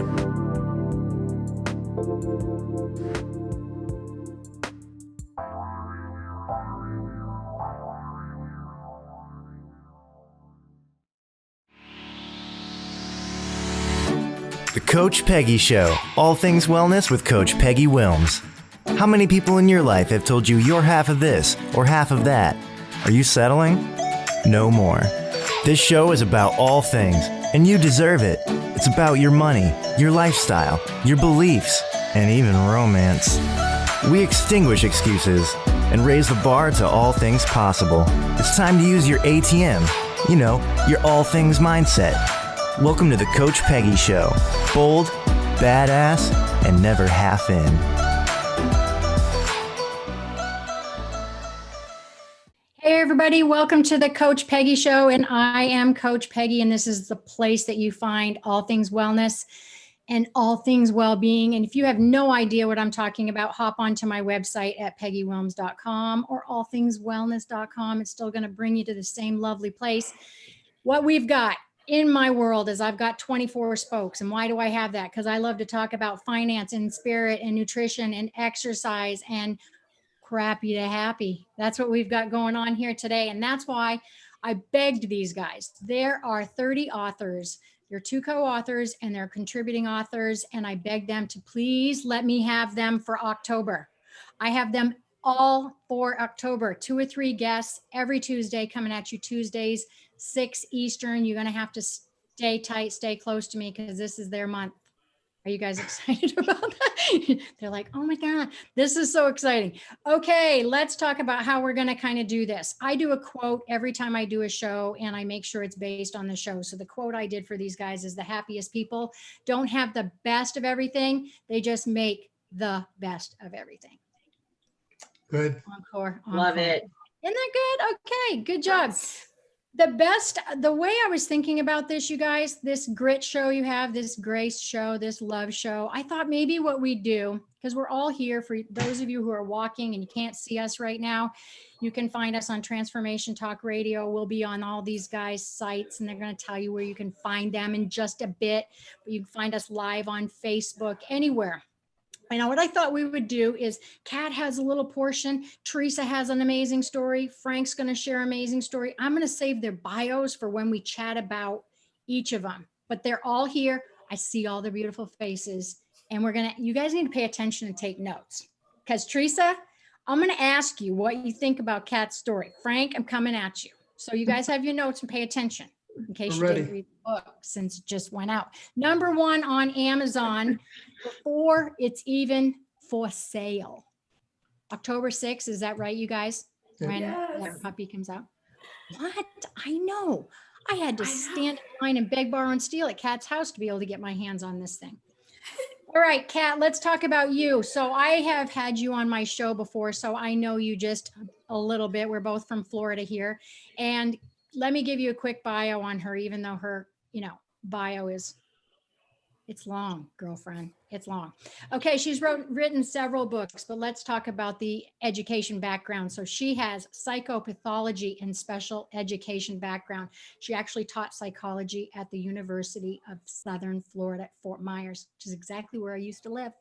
The Coach Peggy Show. All things wellness with Coach Peggy Willms. How many people in your life have told you you're half of this or half of that? Are you settling? No more. This show is about all things, and you deserve it. It's about your money, your lifestyle, your beliefs, and even romance. We extinguish excuses and raise the bar to all things possible. It's time to use your ATM. You know, your all things mindset. Welcome to the Coach Peggy Show. Bold, badass, and never half in. Hey everybody, welcome to the Coach Peggy Show, and I am Coach Peggy, and this is the place that you find all things wellness and all things well-being. And if you have no idea what I'm talking about, hop onto my website at peggywillms.com or allthingswellness.com. It's still going to bring you to the same lovely place. What we've got in my world is I've got 24 spokes. And why do I have that? Because I love to talk about finance and spirit and nutrition and exercise and crappy to happy. That's what we've got going on here today. And that's why I begged these guys. There are 30 authors. They're 2 co-authors and they're contributing authors. And I begged them to please let me have them for October. I have them all for October. 2 or 3 guests every Tuesday coming at you Tuesdays, 6 Eastern. You're going to have to stay tight, stay close to me because this is their month. Are you guys excited about that? They're like, oh my God, this is so exciting. Okay, let's talk about how we're going to kind of do this. I do a quote every time I do a show and I make sure it's based on the show. So the quote I did for these guys is the happiest people don't have the best of everything. They just make the best of everything. Good. Encore. Love it. Isn't that good? Okay, good job. The way I was thinking about this, you guys, this grit show you have, this grace show, this love show, I thought maybe what we do, because we're all here for those of you who are walking and you can't see us right now, you can find us on Transformation Talk Radio. We'll be on all these guys' sites and they're going to tell you where you can find them in just a bit. But you can find us live on Facebook, anywhere. And now what I thought we would do is Kat has a little portion. Teresa has an amazing story. Frank's going to share an amazing story. I'm going to save their bios for when we chat about each of them, but they're all here. I see all the beautiful faces and you guys need to pay attention and take notes because Teresa, I'm going to ask you what you think about Kat's story. Frank, I'm coming at you. So you guys have your notes and pay attention in case you didn't read the book since it just went out. Number 1 on Amazon before it's even for sale. October 6th, is that right, you guys? When that puppy comes out? What? I know. I had to stand in line and beg, borrow, and steal at Kat's house to be able to get my hands on this thing. All right, Kat, let's talk about you. So I have had you on my show before, so I know you just a little bit. We're both from Florida here. And let me give you a quick bio on her, even though her, bio it's long, girlfriend. It's long. Okay, she's written several books, but let's talk about the education background. So she has psychopathology and special education background. She actually taught psychology at the University of Southern Florida at Fort Myers, which is exactly where I used to live.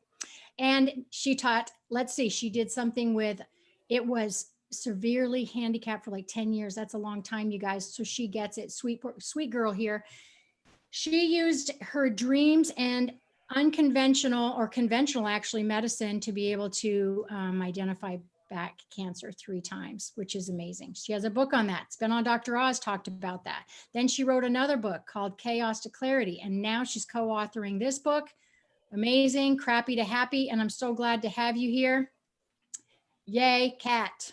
And she taught, she did something with, it was severely handicapped for like 10 years. That's a long time, you guys. So she gets it. Sweet girl here. She used her dreams and unconventional or conventional actually medicine to be able to identify back cancer 3 times, which is amazing. She has a book on that. It's been on Dr. Oz, talked about that. Then she wrote another book called Chaos to Clarity. And now she's co-authoring this book. Amazing, crappy to happy. And I'm so glad to have you here. Yay, Kat.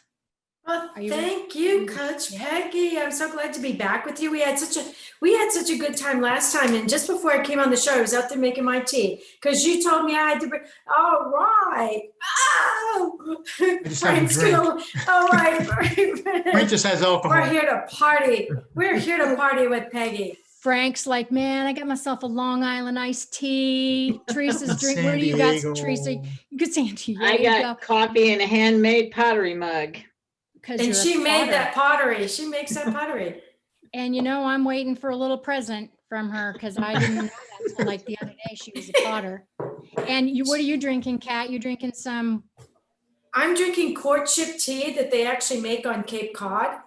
Well, thank you, Coach Peggy. I'm so glad to be back with you. We had such a good time last time. And just before I came on the show, I was out there making my tea because you told me I had to bring. All right. Oh, Frank's gonna. All right. Frank just has alcohol. We're here to party. We're here to party with Peggy. Frank's like, man, I got myself a Long Island iced tea. Teresa's drink. What do you got, Teresa? You could San Diego. I got coffee in a handmade pottery mug. And she made that pottery. She makes that pottery. And I'm waiting for a little present from her because I didn't know that until like the other day. She was a potter. And what are you drinking, Kat? You drinking some? I'm drinking courtship tea that they actually make on Cape Cod.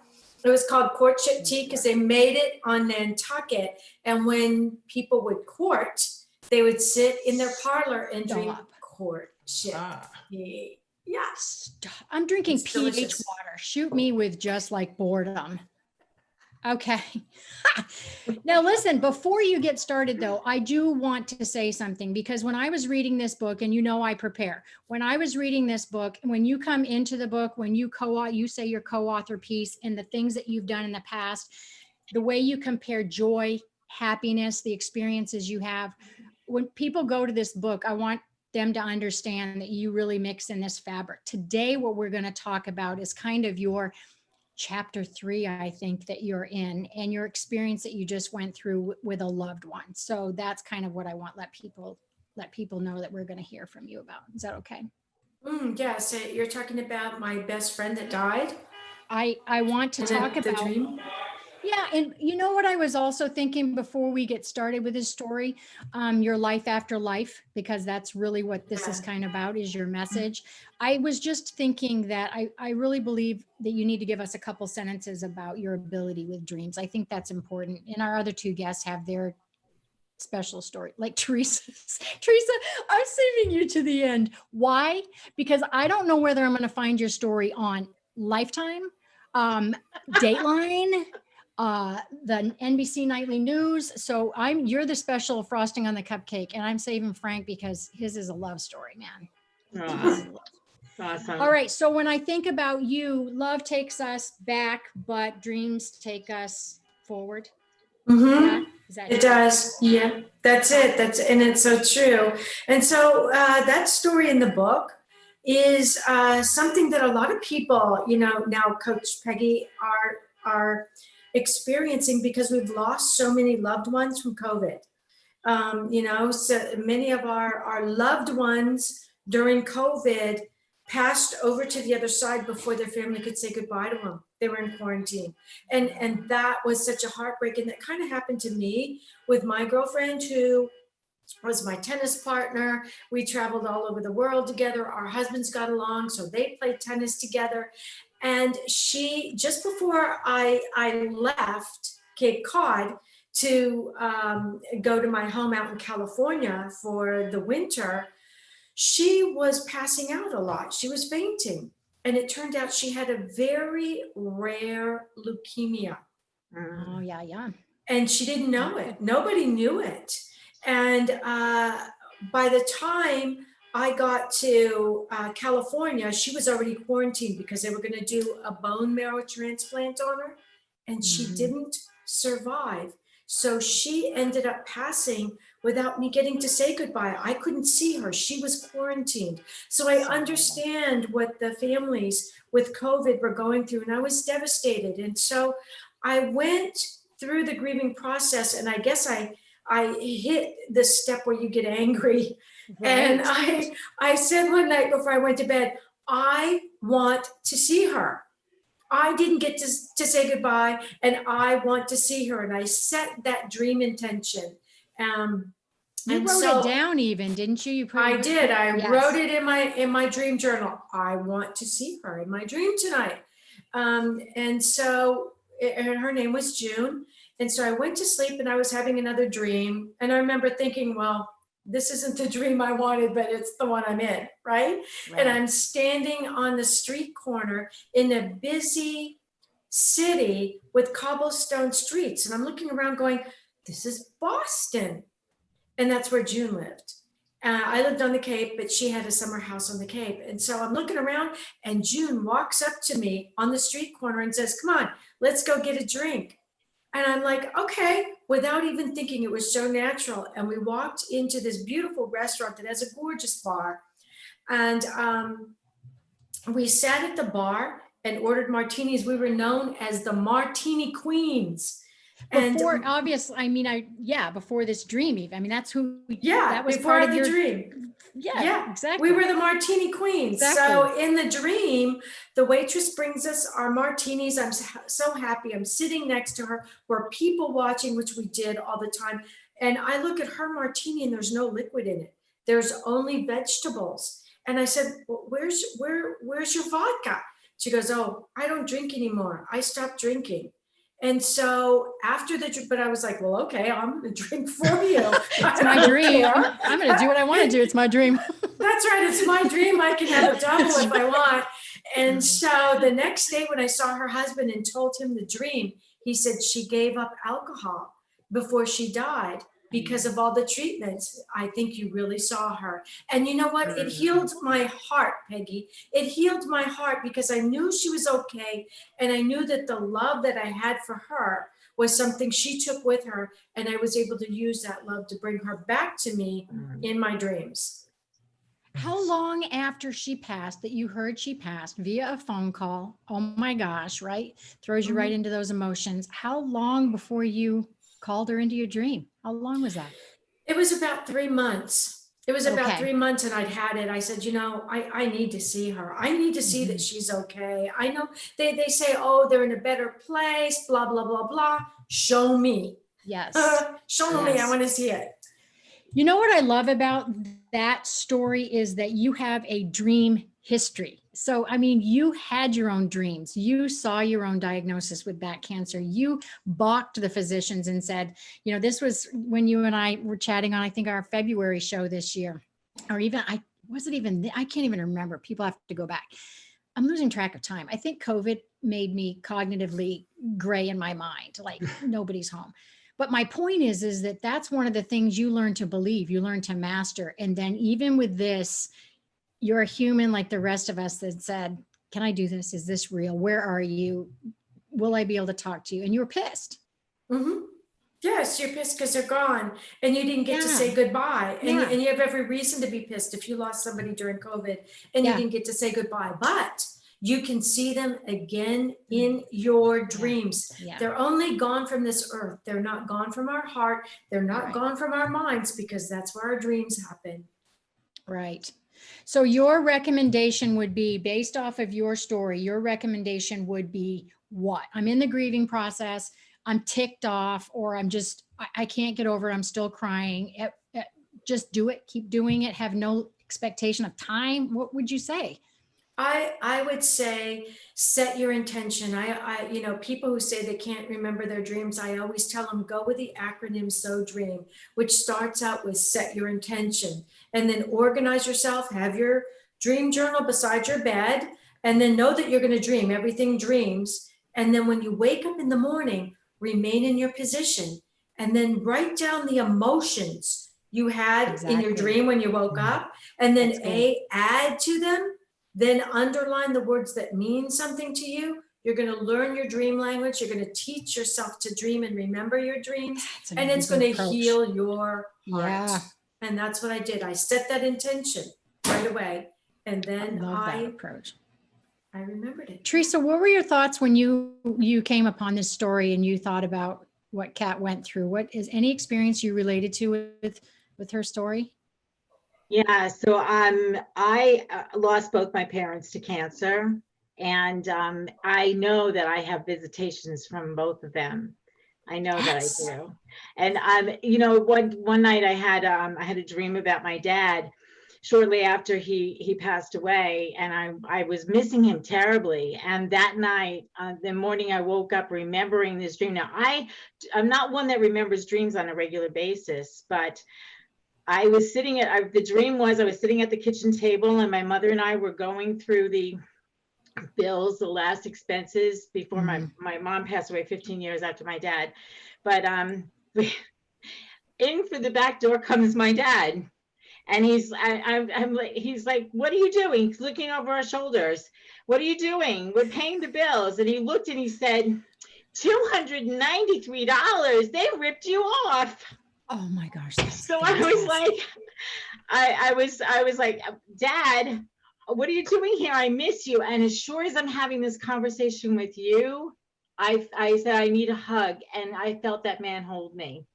It was called courtship tea because they made it on Nantucket. And when people would court, they would sit in their parlor and drink courtship tea. Yes. I'm drinking It's pH delicious. water. Shoot me with just like boredom. Okay. Now listen, before you get started though, I do want to say something because when I was reading this book, and you know I prepare, when I was reading this book, when you come into the book, when you say your co-author piece and the things that you've done in the past, the way you compare joy, happiness, the experiences you have, when people go to this book, I want them to understand that you really mix in this fabric. Today, what we're going to talk about is kind of your chapter 3, I think, that you're in, and your experience that you just went through with a loved one. So that's kind of what I want let people know that we're going to hear from you about. Is that okay? Yes, you're talking about my best friend that died. I want to talk about the dream. Yeah, and you know what I was also thinking before we get started with this story, your life after life, because that's really what this is kind of about, is your message. I was just thinking that I really believe that you need to give us a couple sentences about your ability with dreams. I think that's important. And our other two guests have their special story, like Teresa. Teresa, I'm saving you to the end. Why? Because I don't know whether I'm going to find your story on Lifetime, Dateline, the NBC Nightly News. So you're the special frosting on the cupcake, and I'm saving Frank because his is a love story, man. Awesome. All right. So when I think about you, love takes us back, but dreams take us forward. Mm-hmm. Yeah, it does. Yeah, that's it. And it's so true. And so that story in the book is something that a lot of people, now Coach Peggy are experiencing because we've lost so many loved ones from COVID. So many of our loved ones during COVID passed over to the other side before their family could say goodbye to them. They were in quarantine. And that was such a heartbreak. And that kind of happened to me with my girlfriend, who was my tennis partner. We traveled all over the world together. Our husbands got along, so they played tennis together. And she, just before I left Cape Cod to go to my home out in California for the winter, she was passing out a lot. She was fainting. And it turned out she had a very rare leukemia. Oh, yeah. And she didn't know it. Nobody knew it. And by the time I got to California, she was already quarantined because they were going to do a bone marrow transplant on her. And she didn't survive. So she ended up passing without me getting to say goodbye. I couldn't see her. She was quarantined. So I understand what the families with COVID were going through, and I was devastated. And so I went through the grieving process, and I guess I hit the step where you get angry. Right. And I said one night before I went to bed, I want to see her. I didn't get to say goodbye, and I want to see her. And I set that dream intention. You wrote it down even, didn't you? I did. I wrote it in my dream journal. I want to see her in my dream tonight. And so her name was June. And so I went to sleep and I was having another dream. And I remember thinking, well, this isn't the dream I wanted, but it's the one I'm in, right? And I'm standing on the street corner in a busy city with cobblestone streets. And I'm looking around going, this is Boston. And that's where June lived. I lived on the Cape, but she had a summer house on the Cape. And so I'm looking around, and June walks up to me on the street corner and says, come on, let's go get a drink. And I'm like, okay, without even thinking, it was so natural. And we walked into this beautiful restaurant that has a gorgeous bar. And we sat at the bar and ordered martinis. We were known as the Martini Queens. And Before, obviously, I mean, before this dream, even. I mean, that's who. yeah, that was before part of the your dream. Yeah, exactly. We were the Martini Queens. Exactly. So in the dream, the waitress brings us our martinis. I'm so happy. I'm sitting next to her. We're people watching, which we did all the time. And I look at her martini and there's no liquid in it. There's only vegetables. And I said, well, where's your vodka? She goes, oh, I don't drink anymore. I stopped drinking. And so after but I was like, well, okay, I'm going to drink for you. It's my dream. I'm going to do what I want to do. It's my dream. That's right. It's my dream. I can have a double if I want. And so the next day when I saw her husband and told him the dream, he said she gave up alcohol before she died because of all the treatments. I think you really saw her. And you know what? It healed my heart, Peggy. It healed my heart because I knew she was okay. And I knew that the love that I had for her was something she took with her. And I was able to use that love to bring her back to me in my dreams. How long after she passed that you heard she passed via a phone call? Oh my gosh, right? Throws you right into those emotions. How long before you called her into your dream? How long was that? It was about 3 months. It was about Okay. 3 months and I'd had it. I said, you know, I need to see her. I need to see that she's okay. I know they say, oh, they're in a better place, blah, blah, blah, blah. Show me. Yes. Show me. I want to see it. You know what I love about that story is that you have a dream history. So, I mean, you had your own dreams. You saw your own diagnosis with back cancer. You balked the physicians and said, you know, this was when you and I were chatting on, I think, our February show this year, or even, I can't even remember. People have to go back. I'm losing track of time. I think COVID made me cognitively gray in my mind, like nobody's home. But my point is that that's one of the things you learn to believe, you learn to master. And then even with this, you're a human like the rest of us that said, can I do this? Is this real? Where are you? Will I be able to talk to you? And you were pissed. Mm-hmm. Yes, you're pissed because they're gone and you didn't get to say goodbye. And you have every reason to be pissed if you lost somebody during COVID and you didn't get to say goodbye. But you can see them again in your dreams. Yeah. They're only gone from this earth. They're not gone from our heart. They're not gone from our minds because that's where our dreams happen. Right. So your recommendation would be, based off of your story, your recommendation would be what? I'm in the grieving process. I'm ticked off, or I can't get over it. I'm still crying. Just do it. Keep doing it. Have no expectation of time. What would you say? I would say set your intention. People who say they can't remember their dreams, I always tell them go with the acronym SO DREAM, which starts out with set your intention, and then organize yourself, have your dream journal beside your bed, and then know that you're going to dream. Everything dreams. And then when you wake up in the morning, remain in your position and then write down the emotions you had in your dream when you woke up, and then add to them. Then underline the words that mean something to you. You're going to learn your dream language. You're going to teach yourself to dream and remember your dreams. And it's going to heal your heart. Yeah. And that's what I did. I set that intention right away. And then that approach. I remembered it. Teresa, what were your thoughts when you came upon this story and you thought about what Kat went through? What is any experience you related to with her story? Yeah, so I lost both my parents to cancer, and I know that I have visitations from both of them. I know that I do. And one night I had a dream about my dad shortly after he passed away, and I was missing him terribly. And that night, the morning, I woke up remembering this dream. Now I'm not one that remembers dreams on a regular basis, but I was sitting I was sitting at the kitchen table, and my mother and I were going through the bills, the last expenses before my mom passed away 15 years after my dad. But in through the back door comes my dad, and he's like, what are you doing? He's looking over our shoulders. What are you doing? We're paying the bills. And he looked and he said, $293. They ripped you off. Oh my gosh. So I was like, I was like, Dad, what are you doing here? I miss you. And as sure as I'm having this conversation with you, I said, I need a hug. And I felt that man hold me.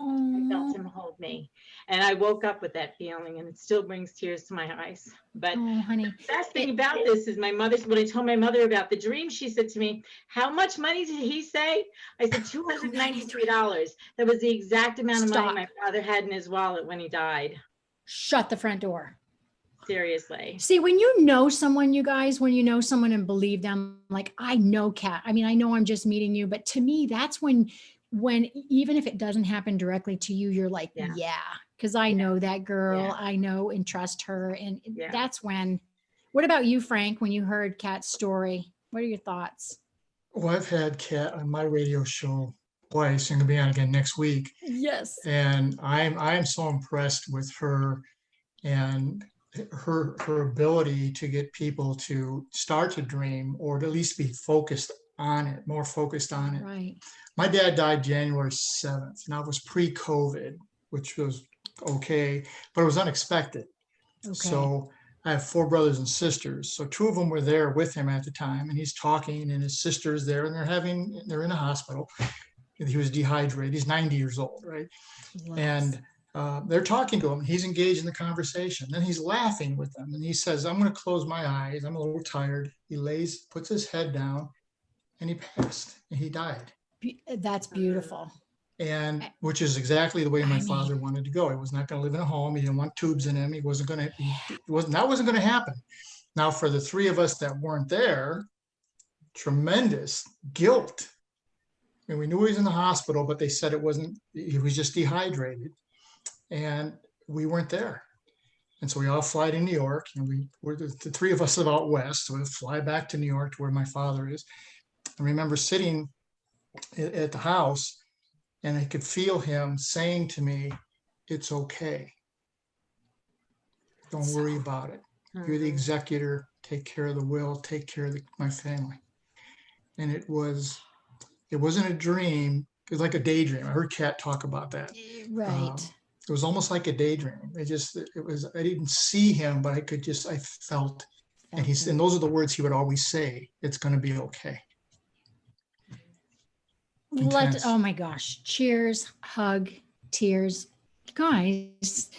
I felt him hold me. And I woke up with that feeling, and it still brings tears to my eyes. But Oh, honey. the best thing about this is when I told my mother about the dream, she said to me, how much money did he say? I said, $293. That was the exact amount of money my father had in his wallet when he died. Shut the front door. Seriously. See, when you know someone, you guys, when you know someone and believe them, like I know Kat, I mean, I know I'm just meeting you, but to me, that's when even if it doesn't happen directly to you, you're like, yeah, because I know that girl, I know and trust her. And that's when, what about you, Frank, when you heard Kat's story? What are your thoughts? Well, I've had Kat on my radio show twice and gonna be on again next week. Yes. And I'm so impressed with her and her ability to get people to start to dream, or to at least be focused on it, more focused on it. Right. My dad died January 7th. Now it was pre-COVID, which was okay, but it was unexpected. Okay. So I have 4 brothers and sisters. So 2 of them were there with him at the time, and he's talking, and his sister's there, and they're in a hospital. He was dehydrated. He's 90 years old, right? Yes. And they're talking to him. He's engaged in the conversation. Then he's laughing with them, and he says, "I'm going to close my eyes. I'm a little tired." He puts his head down, and he passed, and he died. That's beautiful. And which is exactly the way my father wanted to go. He was not going to live in a home. He didn't want tubes in him. That wasn't going to happen. Now, for the 3 of us that weren't there, tremendous guilt. I mean, we knew he was in the hospital, but they said he was just dehydrated, and we weren't there. And so we all fly to New York, and the 3 of us live out west. So we fly back to New York to where my father is. I remember sitting at the house, and I could feel him saying to me, "It's okay. Don't worry about it. You're the executor. Take care of the will. Take care of my family." And it wasn't a dream. It was like a daydream. I heard Kat talk about that. Right. It was almost like a daydream. I didn't see him, but I felt, and those are the words he would always say, "It's going to be okay." Oh my gosh. Cheers, hug, tears. Guys,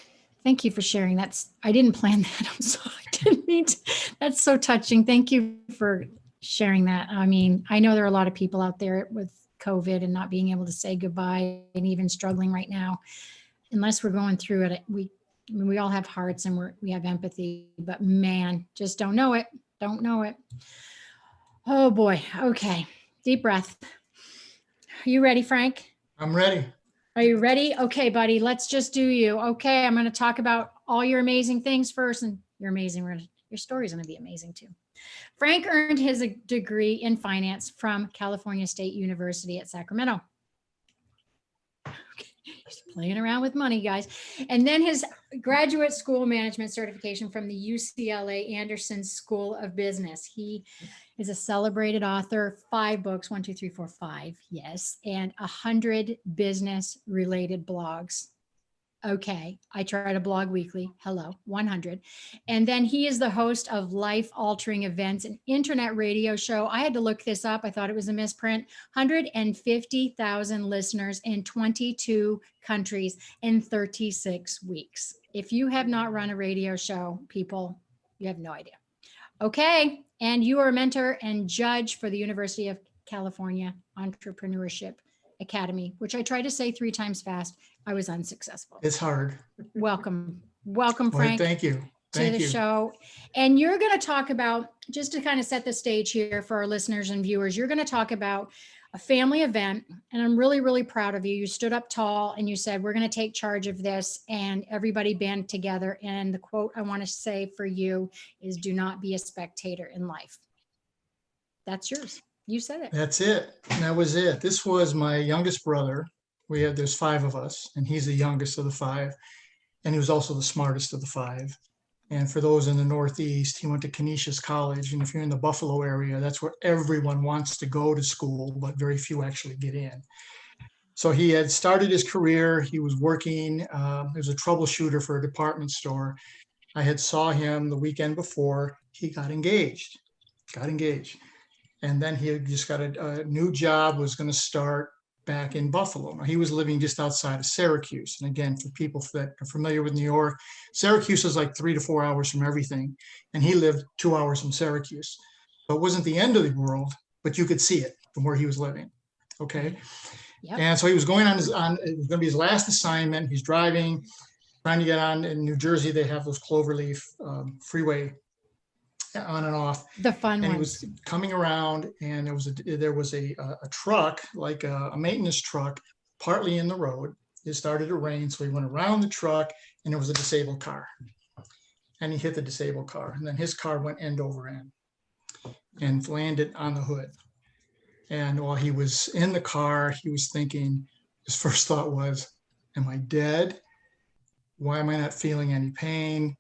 thank you for sharing. I didn't plan that. I'm sorry. I didn't mean to. That's so touching. Thank you for sharing that. I mean, I know there are a lot of people out there with COVID and not being able to say goodbye and even struggling right now. Unless we're going through it, we all have hearts and we have empathy, but man, just don't know it. Don't know it. Oh boy. Okay. Deep breath. Are you ready, Frank? I'm ready. Are you ready? Okay, buddy, let's just do you. Okay, I'm going to talk about all your amazing things first, and you're amazing. Your story's going to be amazing too. Frank earned his degree in finance from California State University at Sacramento. He's playing around with money, guys. And then his graduate school management certification from the UCLA Anderson School of Business. He is a celebrated author, 5 books, 1, 2, 3, 4, 5, yes, and 100 business related blogs. Okay, I try to blog weekly. Hello, 100. And then he is the host of Life Altering Events, an internet radio show. I had to look this up. I thought it was a misprint. 150,000 listeners in 22 countries in 36 weeks. If you have not run a radio show, people, you have no idea. Okay, and you are a mentor and judge for the University of California Entrepreneurship Academy, which I tried to say 3 times fast. I was unsuccessful. It's hard. Welcome, Frank. Well, thank you. To the show. And you're going to talk about, just to kind of set the stage here for our listeners and viewers, you're going to talk about a family event. And I'm really, really proud of you. You stood up tall and you said, we're going to take charge of this, and everybody band together. And the quote I want to say for you is, do not be a spectator in life. That's yours. You said it. That's it. That was it. This was my youngest brother. There's 5 of us, and he's the youngest of the 5. And he was also the smartest of the 5. And for those in the Northeast, he went to Canisius College. And if you're in the Buffalo area, that's where everyone wants to go to school, but very few actually get in. So he had started his career. He was working as a troubleshooter for a department store. I had saw him the weekend before. He got engaged. And then he had just got a new job, was going to start back in Buffalo. Now, he was living just outside of Syracuse. And again, for people that are familiar with New York, Syracuse is like 3 to 4 hours from everything. And he lived 2 hours from Syracuse. So it wasn't the end of the world, but you could see it from where he was living. Okay. Yep. And so he was going on it was going to be his last assignment. He's driving, trying to get on. In New Jersey, they have those Cloverleaf freeway on and off. The fun And he ones. was coming around, and there was a truck, like a maintenance truck, partly in the road. It started to rain, so he went around the truck, and there was a disabled car. And he hit the disabled car, and then his car went end over end and landed on the hood. And while he was in the car, he was thinking, his first thought was, am I dead? Why am I not feeling any pain?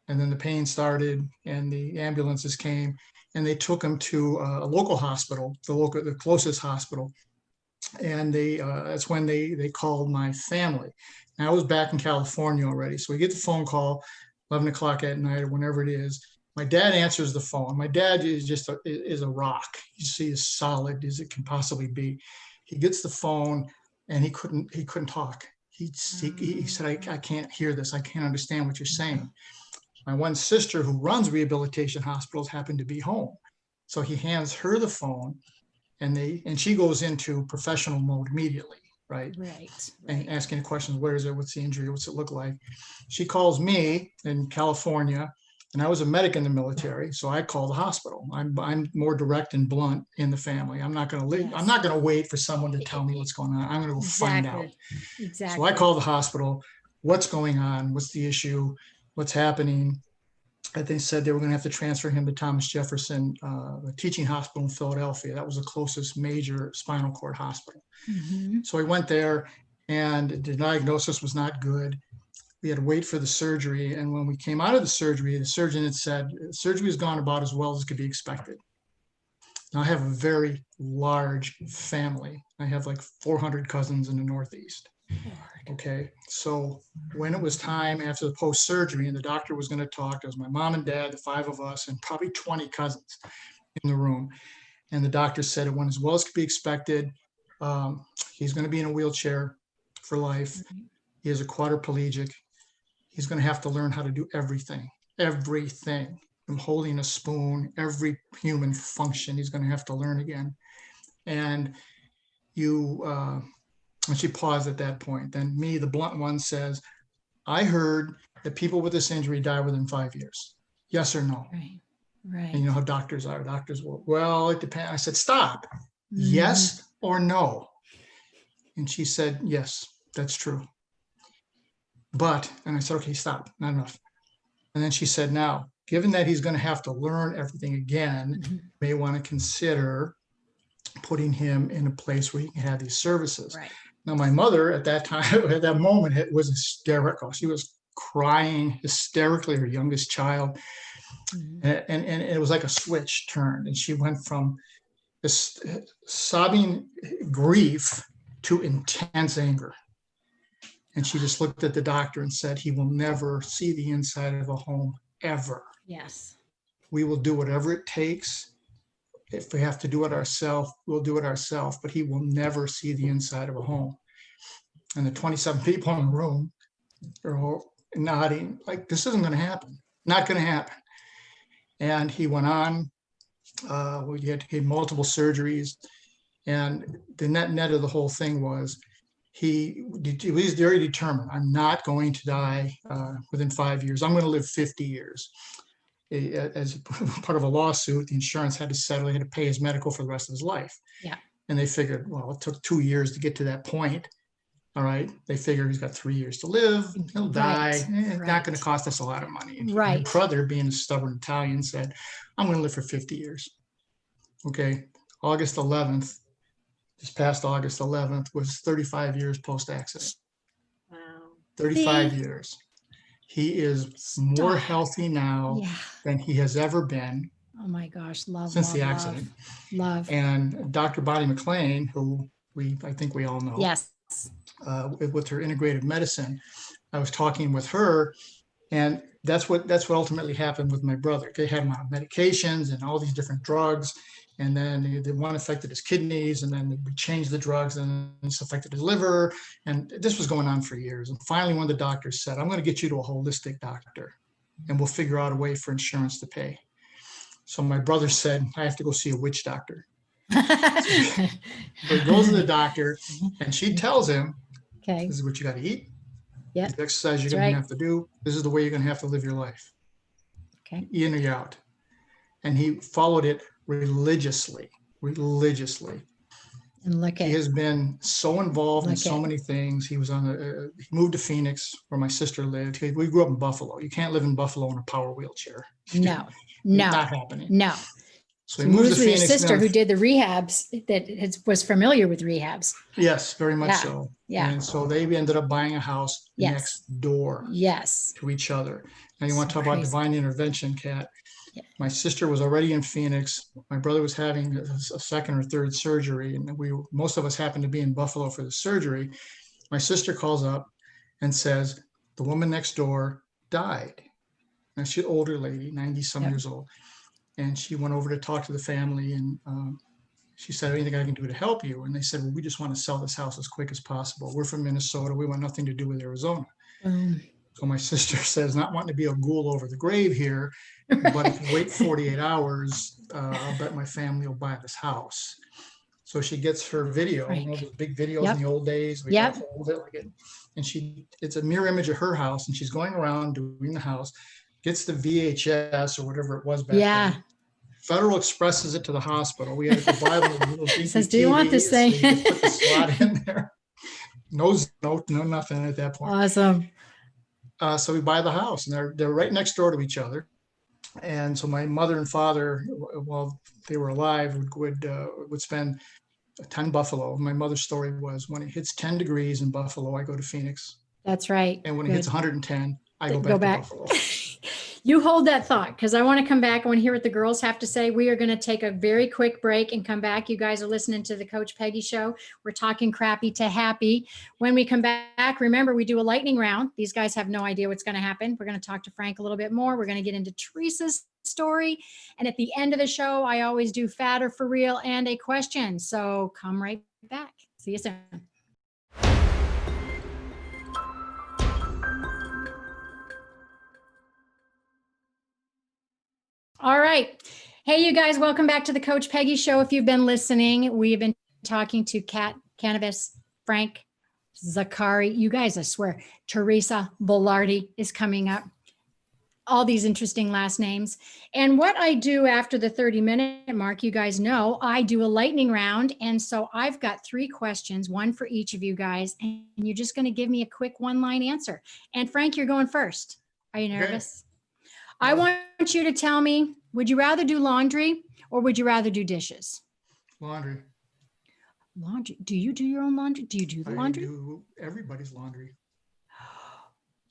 And then the pain started, and the ambulances came, and they took him to a local hospital, the closest hospital. And that's when they called my family. And I was back in California already. So we get the phone call, 11 o'clock at night or whenever it is. My dad answers the phone. My dad is just is a rock. You see, as solid as it can possibly be. He gets the phone, and he couldn't talk. He said, I can't hear this. I can't understand what you're saying. My one sister, who runs rehabilitation hospitals, happened to be home. So he hands her the phone, and she goes into professional mode immediately, right? Right. And asking questions, where is it? What's the injury? What's it look like? She calls me in California, and I was a medic in the military, so I call the hospital. I'm more direct and blunt in the family. I'm not going to Yes. I'm not going to wait for someone to tell me what's going on. I'm going to go find out. Exactly. So I call the hospital. What's going on? What's the issue? What's happening? And they said they were going to have to transfer him to Thomas Jefferson, a teaching hospital in Philadelphia. That was the closest major spinal cord hospital. Mm-hmm. So I went there, and the diagnosis was not good. We had to wait for the surgery. And when we came out of the surgery, the surgeon had said, surgery has gone about as well as could be expected. Now, I have a very large family. I have like 400 cousins in the Northeast. Okay, so when it was time after the post-surgery and the doctor was going to talk, there was my mom and dad, the 5 of us, and probably 20 cousins in the room. And the doctor said it went as well as could be expected. He's going to be in a wheelchair for life. He is a quadriplegic. He's going to have to learn how to do everything, from holding a spoon, every human function he's going to have to learn again. And and she paused at that point. Then me, the blunt one, says, I heard that people with this injury die within 5 years. Yes or no? Right. And you know how doctors are. Doctors will, well, it depends. I said, stop. Yes or no? And she said, yes, that's true. But, and I said, okay, stop, not enough. And then she said, now, given that he's going to have to learn everything again, you may want to consider putting him in a place where he can have these services. Right. Now, my mother at that time, at that moment, it was hysterical. She was crying hysterically, her youngest child. And it was like a switch turned. And she went from this sobbing grief to intense anger. And she just looked at the doctor and said, he will never see the inside of a home, ever. Yes. We will do whatever it takes. If we have to do it ourselves, we'll do it ourselves, but he will never see the inside of a home. And the 27 people in the room are all nodding, like, this isn't going to happen. Not going to happen. And he went on. We had multiple surgeries. And the net of the whole thing was, he was very determined. I'm not going to die within 5 years. I'm going to live 50 years. As part of a lawsuit, the insurance had to settle. He had to pay his medical for the rest of his life. Yeah. And they figured, well, it took 2 years to get to that point. All right. They figured he's got 3 years to live. He'll die. It's not going to cost us a lot of money. And Right. my brother, being a stubborn Italian, said, I'm going to live for 50 years. Okay. August 11th, just past August 11th, was 35 years post-accident. Wow. 35 years. He is more healthy now than he has ever been. Oh my goch, love since love, the accident. Love. And Dr. Bonnie McLean, who I think we all know, Yes. With her integrative medicine, I was talking with her, and that's what ultimately happened with my brother. They had him on medications and all these different drugs, And then the one affected his kidneys, and then we changed the drugs, and it's affected his liver. And this was going on for years. And finally, one of the doctors said, I'm going to get you to a holistic doctor, and we'll figure out a way for insurance to pay. So my brother said, I have to go see a witch doctor. So he goes to the doctor, and she tells him, Okay. this is what you got to eat. Yeah. This is the exercise you're That's going to right. have to do. This is the way you're going to have to live your life. Okay. In or you're out. And he followed it religiously. And look He at, has been so involved in Look so at- many things. He was he moved to Phoenix where my sister lived. We grew up in Buffalo. You can't live in Buffalo in a power wheelchair. no, Not happening. no. So So he moves moves to with your Phoenix. sister now. who did the rehabs, was familiar with rehabs. Yes, very much Yeah, so. yeah. And so they ended up buying a house Yes. next door Yes. to each other. Now you want to So talk about crazy. divine intervention, Kat. Yeah. My sister was already in Phoenix. My brother was having a second or third surgery, and most of us happened to be in Buffalo for the surgery. My sister calls up and says, the woman next door died. And she's an older lady, 90 some Yep. years old. And she went over to talk to the family, and she said, anything I can do to help you? And they said, well, we just want to sell this house as quick as possible. We're from Minnesota. We want nothing to do with Arizona. So my sister says, not wanting to be a ghoul over the grave here, but if you wait 48 hours, I'll bet my family will buy this house. So she gets her video, Frank. those big videos Yep. in the old days. We Yep. gotta hold it like it. And it's a mirror image of her house, and she's going around doing the house, gets the VHS or whatever it was back Yeah. then. Federal Expresses it to the hospital. We had to buy them a little Says, do you want this DVDs so you thing? could put the slot in there. No, nothing at that point. Awesome. So we buy the house, and they're right next door to each other. And so my mother and father, while they were alive, would spend time in Buffalo. My mother's story was, when it hits 10 degrees in Buffalo, I go to Phoenix. That's right. And when it Good. hits 110, I go back to Buffalo. You hold that thought, because I want to come back. I want to hear what the girls have to say. We are going to take a very quick break and come back. You guys are listening to the Coach Peggy Show. We're talking crappy to happy. When we come back, remember, we do a lightning round. These guys have no idea what's going to happen. We're going to talk to Frank a little bit more. We're going to get into Teresa's story. And at the end of the show, I always do fat or for real and a question. So come right back. See you soon. All right. Hey, you guys, welcome back to the Coach Peggy Show. If you've been listening, we've been talking to Kanavos, Frank, Zaccari. You guys, I swear, Teresa Velardi is coming up. All these interesting last names. And what I do after the 30-minute mark, you guys know, I do a lightning round. And so I've got 3 questions, one for each of you guys. And you're just going to give me a quick one-line answer. And Frank, you're going first. Are you nervous? Okay. I want you to tell me, would you rather do laundry or would you rather do dishes? Laundry. Laundry. Do you do your own laundry? Do you do the laundry? I do everybody's laundry.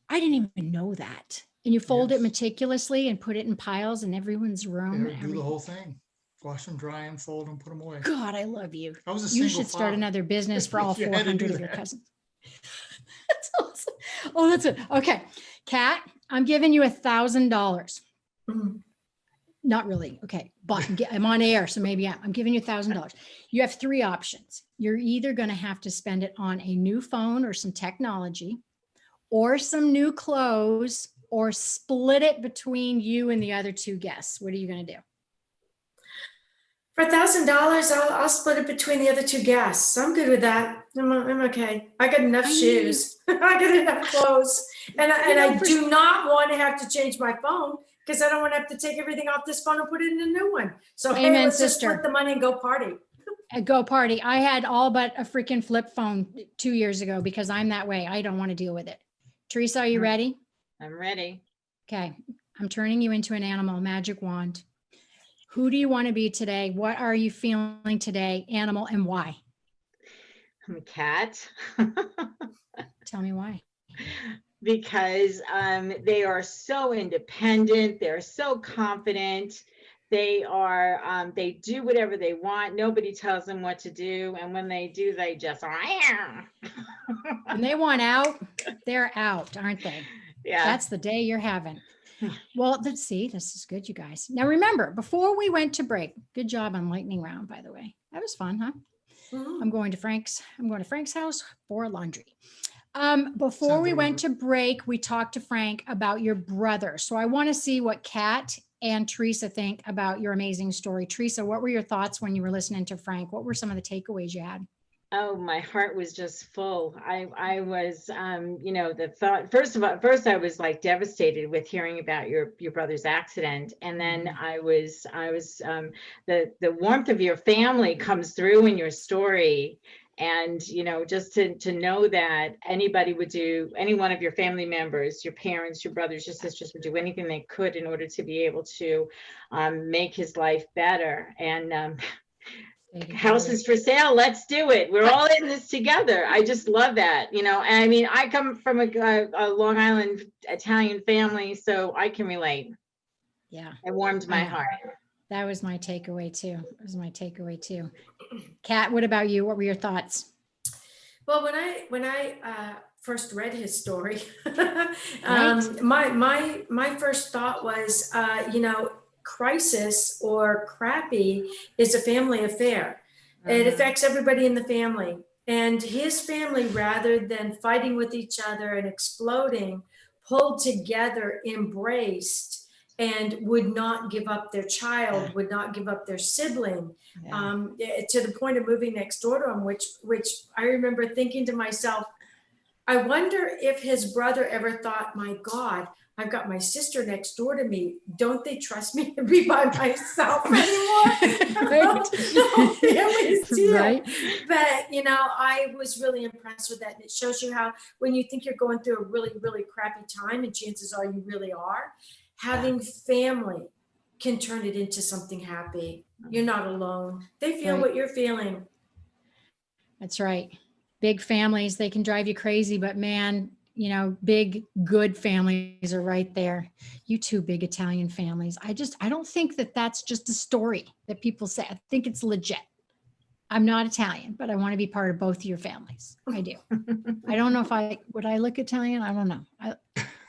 I didn't even know that. And you fold it Yes. meticulously and put it in piles in everyone's room. Do the whole thing. Wash them, dry them, fold them, put them away. God, I love you. I was a You single should start father. another business for all You had to do 400 of your that. cousins. That's awesome. Oh, that's it. Okay. Kat, I'm giving you $1,000. Mhm. Not really. Okay. But I'm on air, so maybe I'm giving you $1,000. You have 3 options. You're either going to have to spend it on a new phone or some technology, or some new clothes, or split it between you and the other 2 guests. What are you going to do? For $1,000, I'll split it between the other 2 guests. I'm good with that. I'm okay. I got enough shoes. I got enough clothes. And I do not want to have to change my phone, because I don't want to have to take everything off this phone and put it in a new one. So hey, Amen, let's just sister. split the money and go party. Go party. I had all but a freaking flip phone 2 years ago because I'm that way. I don't want to deal with it. Teresa, are you ready? I'm ready. Okay. I'm turning you into an animal, magic wand. Who do you want to be today? What are you feeling today, animal, and why? I'm a cat. Tell me why. Because they are so independent. They're so confident. They do whatever they want. Nobody tells them what to do. And when they do, they just, When they want out, they're out, aren't they? yeah. That's the day you're having. Well, let's see. This is good, you guys. Now, remember, before we went to break, good job on lightning round, by the way. That was fun, huh? Mhm. I'm going to Frank's house for laundry. Before Sounds we like went to break, we talked to Frank about your brother. So I want to see what Kat and Teresa think about your amazing story. Teresa, what were your thoughts when you were listening to Frank? What were some of the takeaways you had? Oh, my heart was just full. I was, the thought, first I was like devastated with hearing about your brother's accident. And then I was, the warmth of your family comes through in your story. And, just to know that any one of your family members, your parents, your brothers, your sisters would do anything they could in order to be able to make his life better. And, houses for sale, let's do it. We're all in this together. I just love that. And I mean, I come from a Long Island Italian family, so I can relate. Yeah. It warmed my heart. That was my takeaway too. Kat, what about you? What were your thoughts? Well, when I first read his story, Right. my first thought was, crisis or crappy is a family affair. It affects everybody in the family. And his family, rather than fighting with each other and exploding, pulled together, embraced, and would not give up their child, would not give up their sibling, to the point of moving next door to him, which I remember thinking to myself, I wonder if his brother ever thought, my God, I've got my sister next door to me. Don't they trust me to be by myself anymore? Right. No family's deal. Right. But, I was really impressed with that. And it shows you how when you think you're going through a really, really crappy time, and chances are you really are, having family can turn it into something happy. You're not alone. They feel what you're feeling. That's right. Big families, they can drive you crazy, but man, big, good families are right there. You two big Italian families. I don't think that that's just a story that people say. I think it's legit. I'm not Italian, but I want to be part of both of your families. I do. I don't know if would I look Italian? I don't know.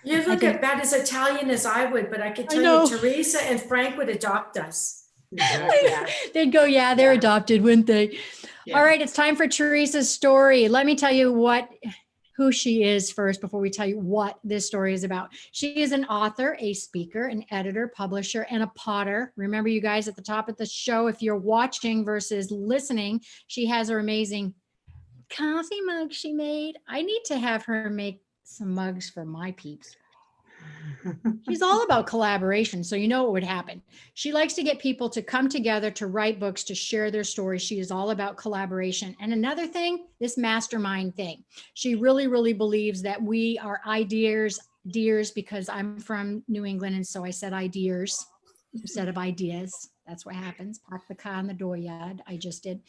You look about as Italian as I would, but I could tell you Teresa and Frank would adopt us. Yeah. They'd go, they're adopted, wouldn't they? Yeah. All right, it's time for Teresa's story. Let me tell you who she is first before we tell you what this story is about. She is an author, a speaker, an editor, publisher, and a potter. Remember, you guys, at the top of the show, if you're watching versus listening, she has her amazing coffee mug she made. I need to have her make some mugs for my peeps. She's all about collaboration. So you know what would happen. She likes to get people to come together to write books, to share their stories. She is all about collaboration. And another thing, this mastermind thing. She really, really believes that we are ideas, because I'm from New England. And so I said ideas instead of ideas. That's what happens. Park the car in the dooryard. I just did.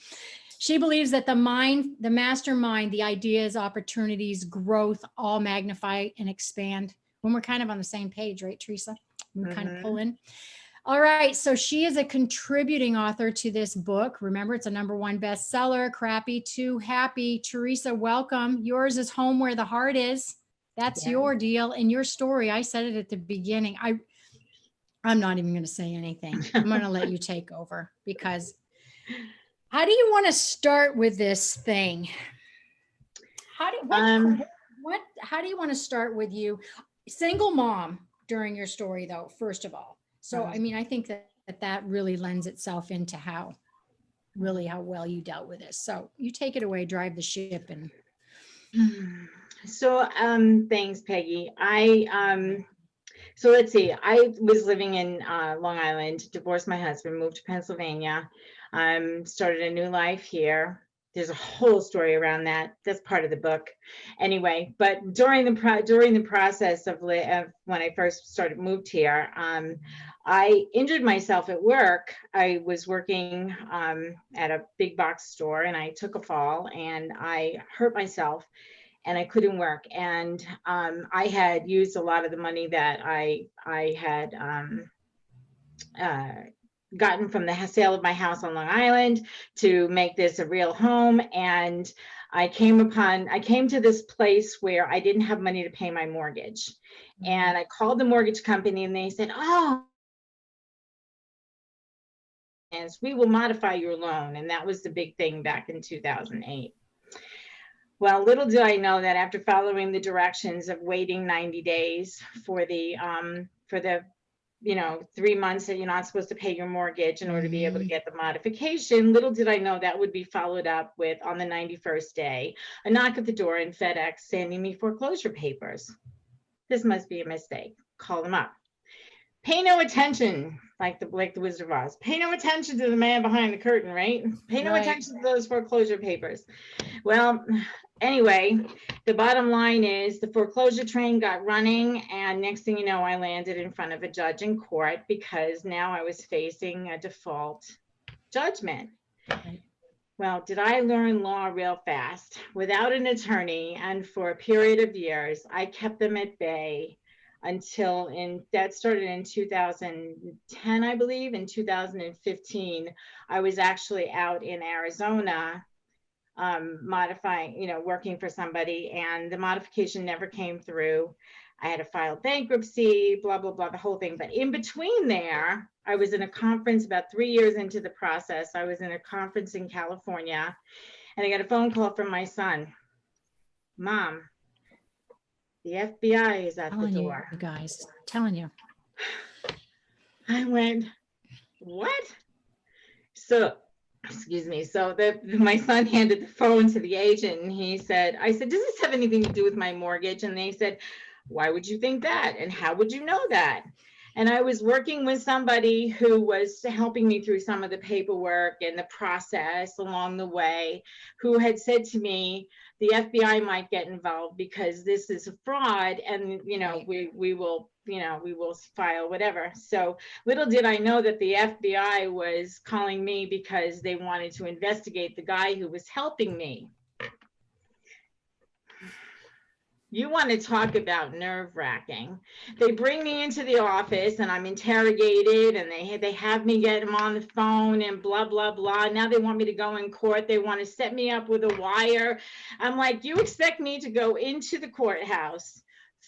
She believes that the mind, the mastermind, the ideas, opportunities, growth, all magnify and expand when we're kind of on the same page, right, Teresa? We kind of pull in. All right. So she is a contributing author to this book. Remember, it's a #1 bestseller, Crappy to Happy. Teresa, welcome. Yours is Home Where the Heart Is. That's your deal and your story. I said it at the beginning. I'm not even going to say anything. I'm going to let you take over, because how do you want to start with this thing? How do you want to start with you? Single mom during your story, though, first of all. So, I mean, I think that really lends itself into how well you dealt with this. So you take it away, drive the ship. And so, thanks, Peggy. So let's see, I was living in Long Island, divorced my husband, moved to Pennsylvania, started a new life here. There's a whole story around that. That's part of the book. Anyway, but during the process of when I first moved here, I injured myself at work. I was working at a big box store, and I took a fall and I hurt myself and I couldn't work. And I had used a lot of the money that I had gotten from the sale of my house on Long Island to make this a real home. And I came to this place where I didn't have money to pay my mortgage. And I called the mortgage company and they said, oh, we will modify your loan. And that was the big thing back in 2008. Well, little did I know that after following the directions of waiting 90 days for the 3 months that you're not supposed to pay your mortgage in order to be able to get the modification, little did I know that would be followed up with, on the 91st day, a knock at the door in FedEx sending me foreclosure papers. This must be a mistake. Call them up. Pay no attention, like the Wizard of Oz. Pay no attention to the man behind the curtain, right? Pay no attention to those foreclosure papers. Well, anyway, the bottom line is the foreclosure train got running, and next thing you know, I landed in front of a judge in court because now I was facing a default judgment. Right. Well, did I learn law real fast without an attorney? And for a period of years, I kept them at bay until that started in 2010, I believe. In 2015, I was actually out in Arizona modifying, working for somebody, and the modification never came through. I had to file bankruptcy, blah, blah, blah, the whole thing. But in between there, I was in a conference about 3 years into the process. I was in a conference in California, and I got a phone call from my son. Mom, the FBI is at the door. You guys, telling you. I went, what? So, excuse me. So my son handed the phone to the agent, and I said, does this have anything to do with my mortgage? And they said, why would you think that? And how would you know that? And I was working with somebody who was helping me through some of the paperwork and the process along the way, who had said to me, the FBI might get involved because this is a fraud, and we will file whatever. So little did I know that the FBI was calling me because they wanted to investigate the guy who was helping me. You want to talk about nerve-wracking. They bring me into the office and I'm interrogated, and they have me get him on the phone and blah, blah, blah. Now they want me to go in court. They want to set me up with a wire. I'm like, you expect me to go into the courthouse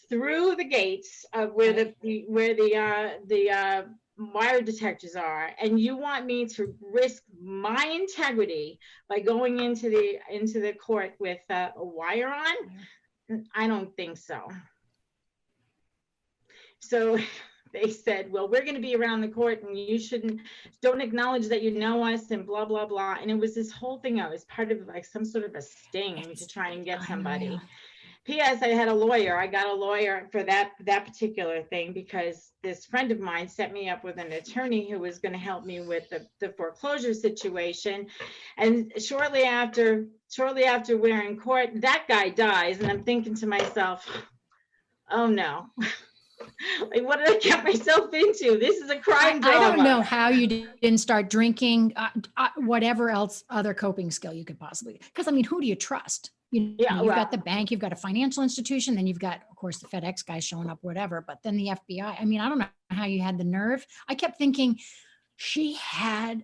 through the gates of where the wire detectors are, and you want me to risk my integrity by going into the court with a wire on? I don't think so. So they said, well, we're going to be around the court, and you don't acknowledge that you know us, and blah, blah, blah. And it was this whole thing. I was part of like some sort of a sting to try and get somebody. P.S. I had a lawyer. I got a lawyer for that particular thing because this friend of mine set me up with an attorney who was going to help me with the foreclosure situation. And shortly after we're in court, that guy dies, and I'm thinking to myself, oh no. Like, what did I get myself into? This is a crime drama. I don't know how you didn't start drinking, whatever else other coping skill you could possibly, because I mean, who do you trust? You've got the bank, you've got a financial institution, then you've got, of course, the FedEx guy showing up, whatever, but then the FBI. I mean, I don't know how you had the nerve. I kept thinking she had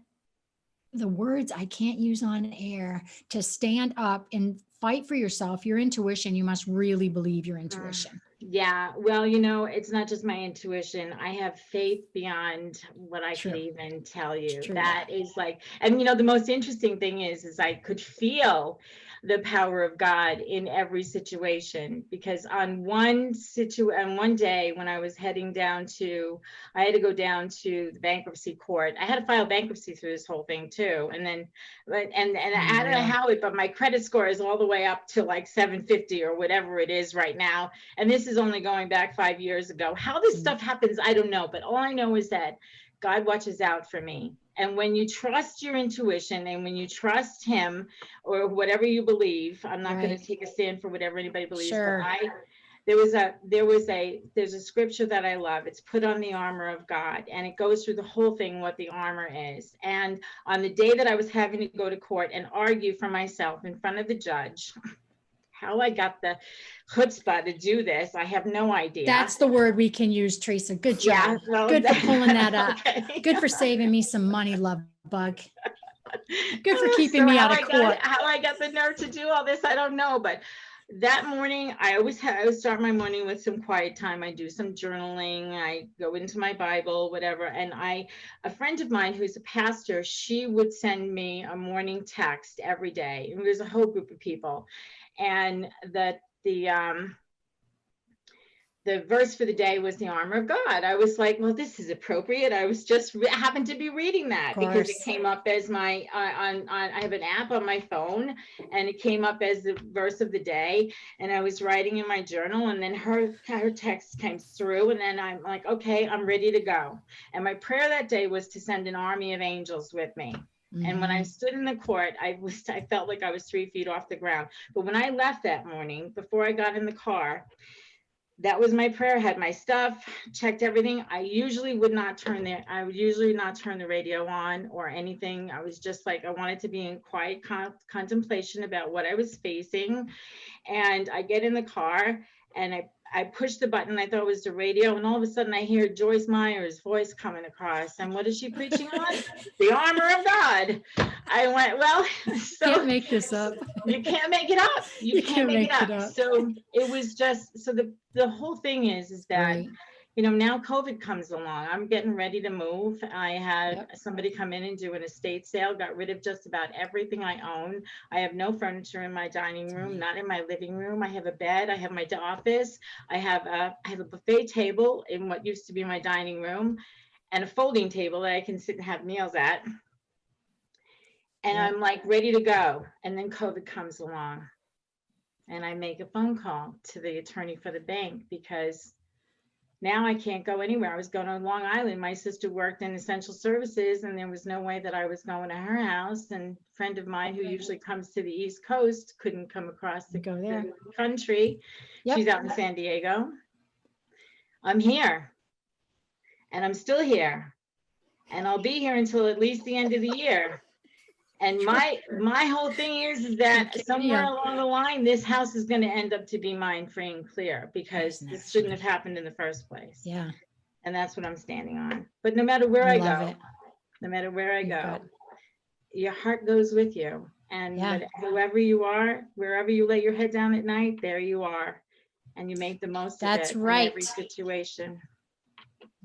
the words I can't use on air to stand up and fight for yourself, your intuition. You must really believe your intuition. Yeah, well, it's not just my intuition. I have faith beyond what I could even tell you. That is like, and the most interesting thing is I could feel the power of God in every situation, because on one day when I was heading down I had to go down to the bankruptcy court. I had to file bankruptcy through this whole thing too. And then, and I don't know how but my credit score is all the way up to like 750 or whatever it is right now. And this is only going back 5 years ago. How this stuff happens, I don't know. But all I know is that God watches out for me. And when you trust your intuition, and when you trust him or whatever you believe, I'm not going to take a stand for whatever anybody believes. But there's a scripture that I love. It's put on the armor of God, and it goes through the whole thing, what the armor is. And on the day that I was having to go to court and argue for myself in front of the judge, how I got the chutzpah to do this, I have no idea. That's the word we can use, Teresa. Good job. Yeah, well, good for pulling that up. Okay. Good for saving me some money, love bug. Good for keeping me out of court. How I got the nerve to do all this, I don't know. But that morning, I always start my morning with some quiet time. I do some journaling. I go into my Bible, whatever. And a friend of mine who's a pastor, she would send me a morning text every day. And there's a whole group of people. And the verse for the day was the armor of God. I was like, well, this is appropriate. I was just happened to be reading that because it came up as my I have an app on my phone, and it came up as the verse of the day. And I was writing in my journal, and then her text came through, and then I'm like, okay, I'm ready to go. And my prayer that day was to send an army of angels with me. And when I stood in the court, I felt like I was 3 feet off the ground. But when I left that morning, before I got in the car, that was my prayer. I had my stuff, checked everything. I usually would not turn the radio on or anything. I was just like, I wanted to be in quiet contemplation about what I was facing. And I get in the car and I pushed the button. I thought it was the radio. And all of a sudden I hear Joyce Meyer's voice coming across. And what is she preaching on? The armor of God. I went, well, so Can't make this up. You can't make it up. You can't make it up. So it was just, so the whole thing is that, Right. you know, now COVID comes along. I'm getting ready to move. I had somebody come in and do an estate sale, got rid of just about everything I own. I have no furniture in my dining room, not in my living room. I have a bed. I have my office. I have a buffet table in what used to be my dining room, and a folding table that I can sit and have meals at. And I'm like ready to go. And then COVID comes along, and I make a phone call to the attorney for the bank because now I can't go anywhere. I was going to Long Island. My sister worked in essential services, and there was no way that I was going to her house. And a friend of mine who usually comes to the East Coast couldn't come across the country. She's out in San Diego. I'm here, and I'm still here, and I'll be here until at least the end of the year. And my whole thing is that somewhere along the line, this house is going to end up to be mine free and clear, because this shouldn't have happened in the first place. Yeah. And that's what I'm standing on. But no matter where I go, your heart goes with you. And whoever you are, wherever you lay your head down at night, there you are. And you make the most of it. That's right. In every situation.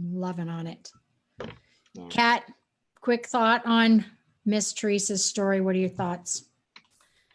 Loving on it. Yeah. Kat, quick thought on Miss Teresa's story. What are your thoughts?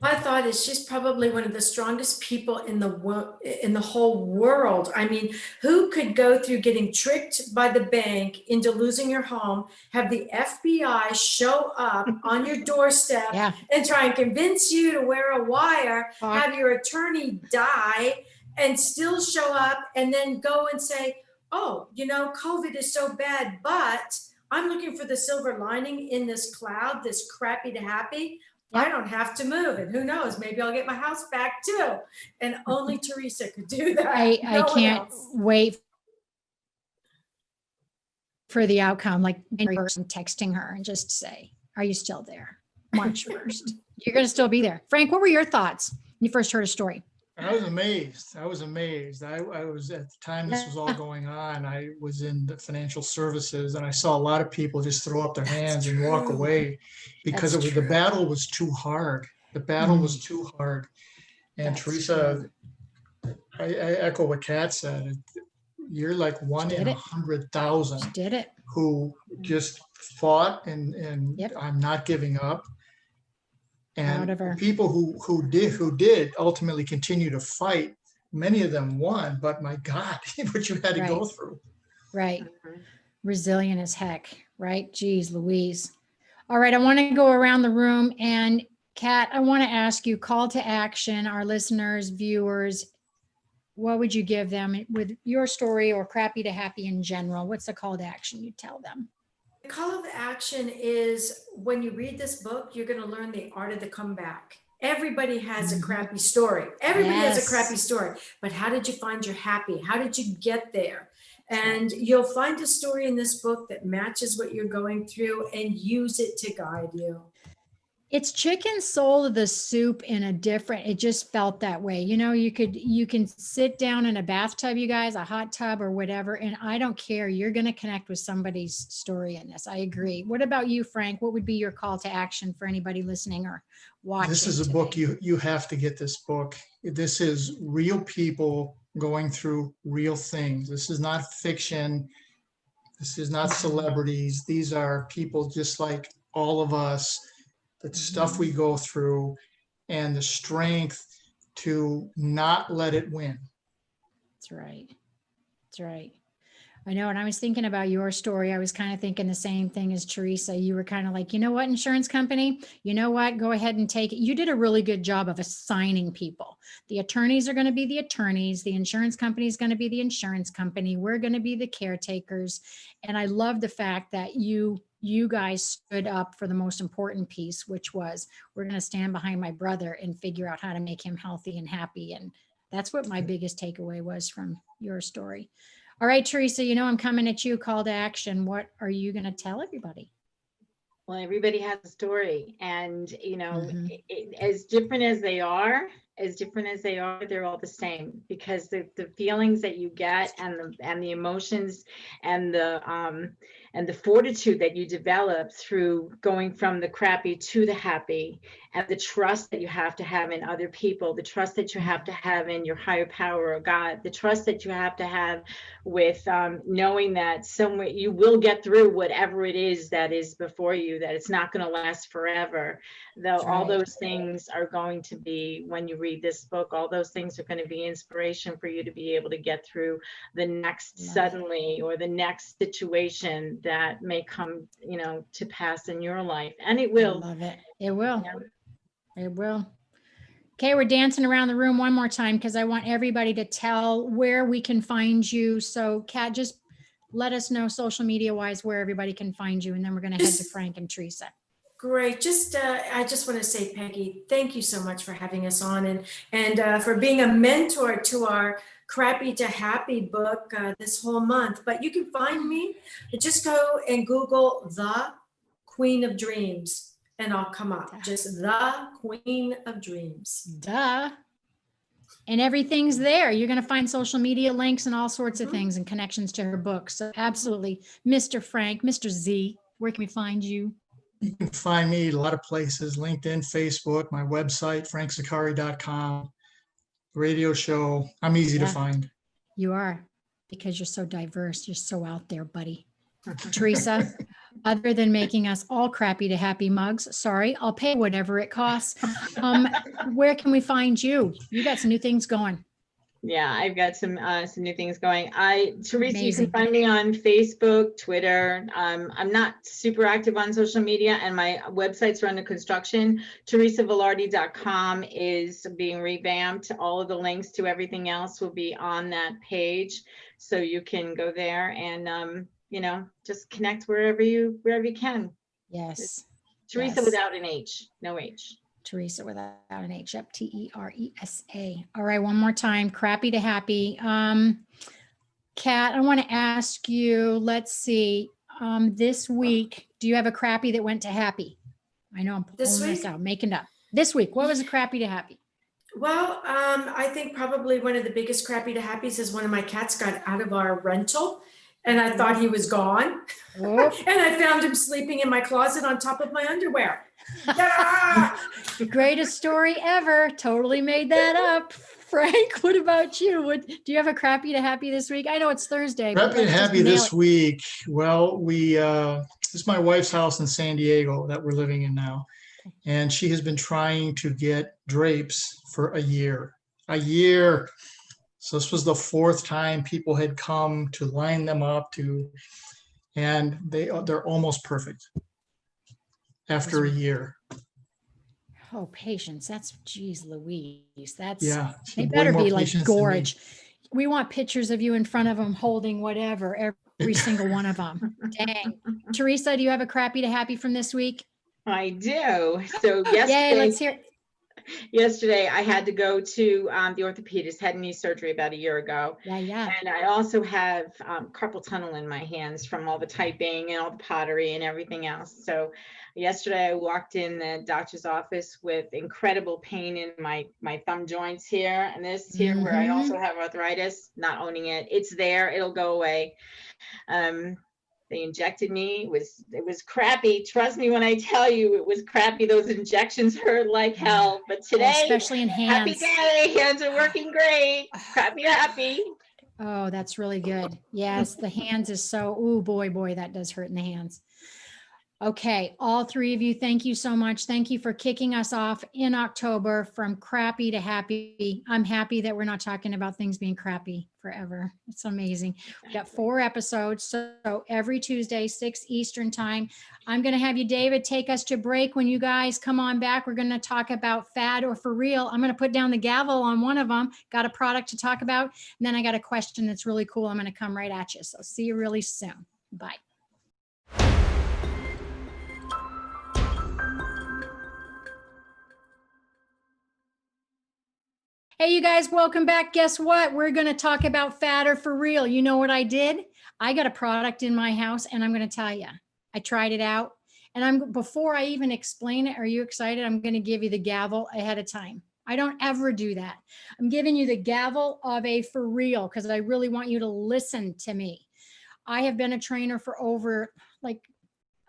My thought is she's probably one of the strongest people in the whole world. I mean, who could go through getting tricked by the bank into losing your home, have the FBI show up on your doorstep and try and convince you to wear a wire, have your attorney die, and still show up and then go and say, oh, you know, COVID is so bad, but I'm looking for the silver lining in this cloud, this crappy to happy. I don't have to move. And who knows, maybe I'll get my house back too. And only Teresa could do that. I can't wait for the outcome, like in person texting her and just say, are you still there? March 1st. You're going to still be there. Frank, what were your thoughts when you first heard a story? I was amazed. I was at the time this was all going on, I was in the financial services, and I saw a lot of people just throw up their hands and walk away because the battle was too hard. The battle was too hard. And Teresa, I echo what Kat said. You're like one in 100,000 did it, who just fought and I'm not giving up. And people who did ultimately continue to fight, many of them won, but my God, what you had to go through. Right. Resilient as heck, right? Geez, Louise. All right, I want to go around the room, and Kat, I want to ask you, call to action, our listeners, viewers, what would you give them with your story or crappy to happy in general? What's the call to action you tell them? The call of action is when you read this book, you're going to learn the art of the comeback. Everybody has a crappy story. Everybody has a crappy story. But how did you find your happy? How did you get there? And you'll find a story in this book that matches what you're going through, and use it to guide you. It's chicken soul of the soup in a different, it just felt that way. You can sit down in a bathtub, you guys, a hot tub or whatever, and I don't care. You're going to connect with somebody's story in this. I agree. What about you, Frank? What would be your call to action for anybody listening or watching? This is a book you have to get this book. This is real people going through real things. This is not fiction. This is not celebrities. These are people just like all of us. The stuff we go through and the strength to not let it win. That's right. That's right. I know. And I was thinking about your story. I was kind of thinking the same thing as Teresa. You were kind of like, you know what, insurance company, you know what, go ahead and take it. You did a really good job of assigning people. The attorneys are going to be the attorneys. The insurance company is going to be the insurance company. We're going to be the caretakers. And I love the fact that you guys stood up for the most important piece, which was, we're going to stand behind my brother and figure out how to make him healthy and happy. And that's what my biggest takeaway was from your story. All right, Teresa, I'm coming at you, call to action. What are you going to tell everybody? Well, everybody has a story, and as different as they are, they're all the same, because the feelings that you get and the emotions and the fortitude that you develop through going from the crappy to the happy, and the trust that you have to have in other people, the trust that you have to have in your higher power or God, the trust that you have to have with knowing that somewhere you will get through whatever it is that is before you, that it's not going to last forever. Though all those things are going to be, when you read this book, all those things are going to be inspiration for you to be able to get through the next suddenly or the next situation that may come, to pass in your life. And it will. I love it. It will. It will. Okay, we're dancing around the room one more time because I want everybody to tell where we can find you. So, Kat, just let us know social media wise where everybody can find you, and then we're going to head to Frank and Teresa. Great. I just want to say, Peggy, thank you so much for having us on and for being a mentor to our Crappy to Happy book this whole month. But you can find me. Just go and Google The Queen of Dreams, and I'll come up. Just The Queen of Dreams. Duh. And everything's there. You're going to find social media links and all sorts of things and connections to her book. So absolutely. Mr. Frank, Mr. Z, where can we find you? You can find me a lot of places: LinkedIn, Facebook, my website, frankzaccari.com, radio show. I'm easy to find. You are, because you're so diverse. You're so out there, buddy. Teresa, other than making us all crappy to happy mugs, sorry, I'll pay whatever it costs. Where can we find you? You got some new things going. Yeah, I've got some new things going. Teresa, Amazing. You can find me on Facebook, Twitter. I'm not super active on social media, and my websites are under construction. TeresaVelardi.com is being revamped. All of the links to everything else will be on that page, so you can go there and just connect wherever you can. Yes. Teresa without an H, no H. Teresa without an H, yep, Teresa. All right, one more time, crappy to happy. Kat, I want to ask you, let's see, this week, do you have a crappy that went to happy? I know I'm pulling this out, making it up. This week, what was a crappy to happy? Well, I think probably one of the biggest crappy to happies is one of my cats got out of our rental, and I thought he was gone. And I found him sleeping in my closet on top of my underwear. The greatest story ever. Totally made that up. Frank, what about you? Do you have a crappy to happy this week? I know it's Thursday. Crappy to happy this week. Well, this is my wife's house in San Diego that we're living in now. And she has been trying to get drapes for a year. So this was the fourth time people had come to line them up and they're almost perfect after a year. Oh, patience. That's, geez Louise. They better be like gorge. We want pictures of you in front of them holding whatever, every single one of them. Dang. Teresa, do you have a crappy to happy from this week? I do. So yesterday, yay, let's hear it. yesterday I had to go to the orthopedist, had knee surgery about a year ago. Yeah. And I also have carpal tunnel in my hands from all the typing and all the pottery and everything else. So yesterday I walked in the doctor's office with incredible pain in my thumb joints here and this here, where I also have arthritis, not owning it. It's there, it'll go away. They injected me. It was crappy. Trust me when I tell you it was crappy. Those injections hurt like hell. But today, especially in hands. happy day. Hands are working great. Happy. Oh, that's really good. Yes, the hands is so, oh boy, that does hurt in the hands. Okay, all three of you, thank you so much. Thank you for kicking us off in October from crappy to happy. I'm happy that we're not talking about things being crappy forever. It's amazing. We've got 4 episodes. So every Tuesday, 6 Eastern time. I'm going to have you, David, take us to break. When you guys come on back, we're going to talk about fad or for real. I'm going to put down the gavel on one of them. Got a product to talk about. And then I got a question that's really cool. I'm going to come right at you. So see you really soon. Bye. Hey, you guys, welcome back. Guess what? We're going to talk about fad or for real. You know what I did? I got a product in my house and I'm going to tell you, I tried it out and before I even explain it, are you excited? I'm going to give you the gavel ahead of time. I don't ever do that. I'm giving you the gavel of a for real because I really want you to listen to me. I have been a trainer for over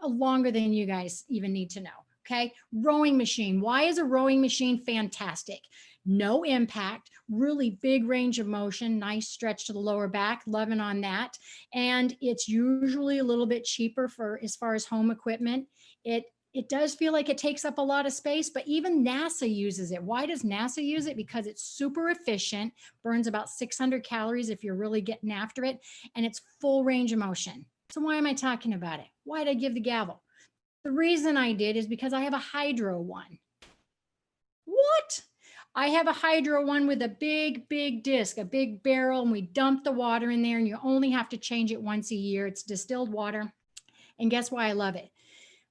longer than you guys even need to know. Okay. Rowing machine. Why is a rowing machine fantastic? No impact, really big range of motion, nice stretch to the lower back, loving on that. And it's usually a little bit cheaper for as far as home equipment. It does feel like it takes up a lot of space, but even NASA uses it. Why does NASA use it? Because it's super efficient, burns about 600 calories if you're really getting after it, and it's full range of motion. So why am I talking about it? Why did I give the gavel? The reason I did is because I have a hydro one. What? I have a hydro one with a big disc, a big barrel, and we dump the water in there and you only have to change it once a year. It's distilled water. And guess why I love it?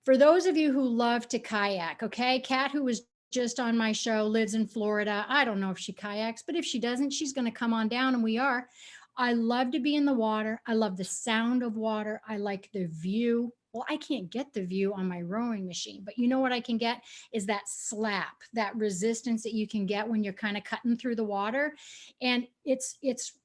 For those of you who love to kayak, okay, Kat, who was just on my show, lives in Florida. I don't know if she kayaks, but if she doesn't, she's going to come on down and we are. I love to be in the water. I love the sound of water. I like the view. Well, I can't get the view on my rowing machine, but you know what I can get is that slap, that resistance that you can get when you're kind of cutting through the water. And it's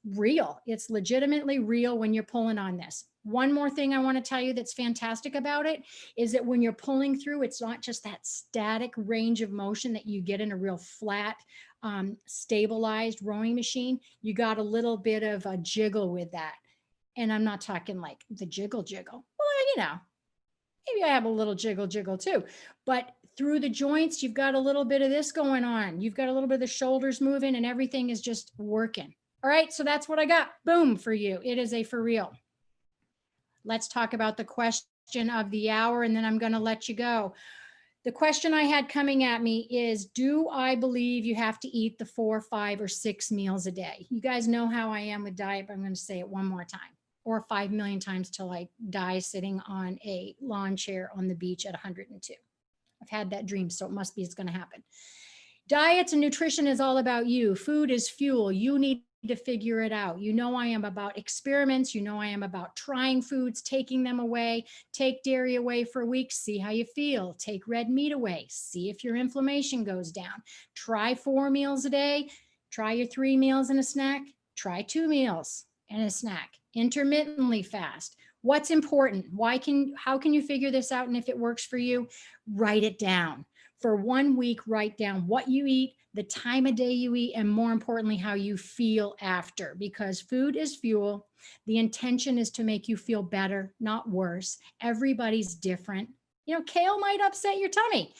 real. It's legitimately real when you're pulling on this. One more thing I want to tell you that's fantastic about it is that when you're pulling through, it's not just that static range of motion that you get in a real flat, stabilized rowing machine. You got a little bit of a jiggle with that. And I'm not talking like the jiggle. Well, maybe I have a little jiggle too, but through the joints, you've got a little bit of this going on. You've got a little bit of the shoulders moving and everything is just working. All right. So that's what I got. Boom for you. It is a for real. Let's talk about the question of the hour and then I'm going to let you go. The question I had coming at me is, do I believe you have to eat the 4, 5, or 6 meals a day? You guys know how I am with diet, but I'm going to say it one more time. Or 5 million times till I die sitting on a lawn chair on the beach at 102. I've had that dream, so it's going to happen. Diets and nutrition is all about you. Food is fuel. You need to figure it out. You know I am about experiments. You know I am about trying foods, taking them away. Take dairy away for a week, see how you feel. Take red meat away, see if your inflammation goes down. Try 4 meals a day. Try your 3 meals and a snack. Try 2 meals and a snack. Intermittently fast. What's important? How can you figure this out? And if it works for you, write it down. For 1 week, write down what you eat, the time of day you eat, and more importantly, how you feel after, because food is fuel. The intention is to make you feel better, not worse. Everybody's different. Kale might upset your tummy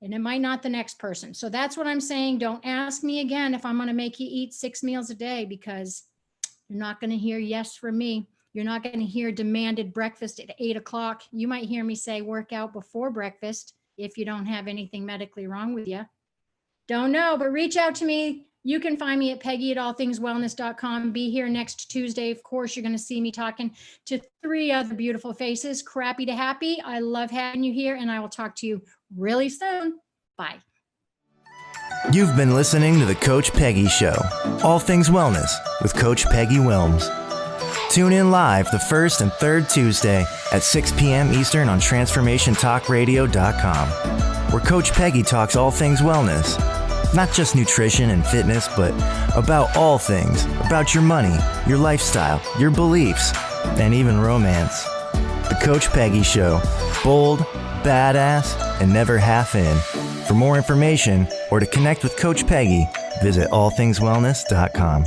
and it might not the next person. So that's what I'm saying. Don't ask me again if I'm going to make you eat 6 meals a day, because you're not going to hear yes from me. You're not going to hear demanded breakfast at 8 o'clock. You might hear me say work out before breakfast if you don't have anything medically wrong with you. Don't know, but reach out to me. You can find me at Peggy@allthingswellness.com. Be here next Tuesday. Of course, you're going to see me talking to 3 other beautiful faces. Crappy to happy. I love having you here, and I will talk to you really soon. Bye. You've been listening to The Coach Peggy Show, all things wellness with Coach Peggy Willms. Tune in live the first and third Tuesday at 6 p.m. Eastern on TransformationTalkRadio.com, where Coach Peggy talks all things wellness. Not just nutrition and fitness, but about all things, about your money, your lifestyle, your beliefs, and even romance. The Coach Peggy Show, bold, badass, and never half in. For more information or to connect with Coach Peggy, visit allthingswellness.com.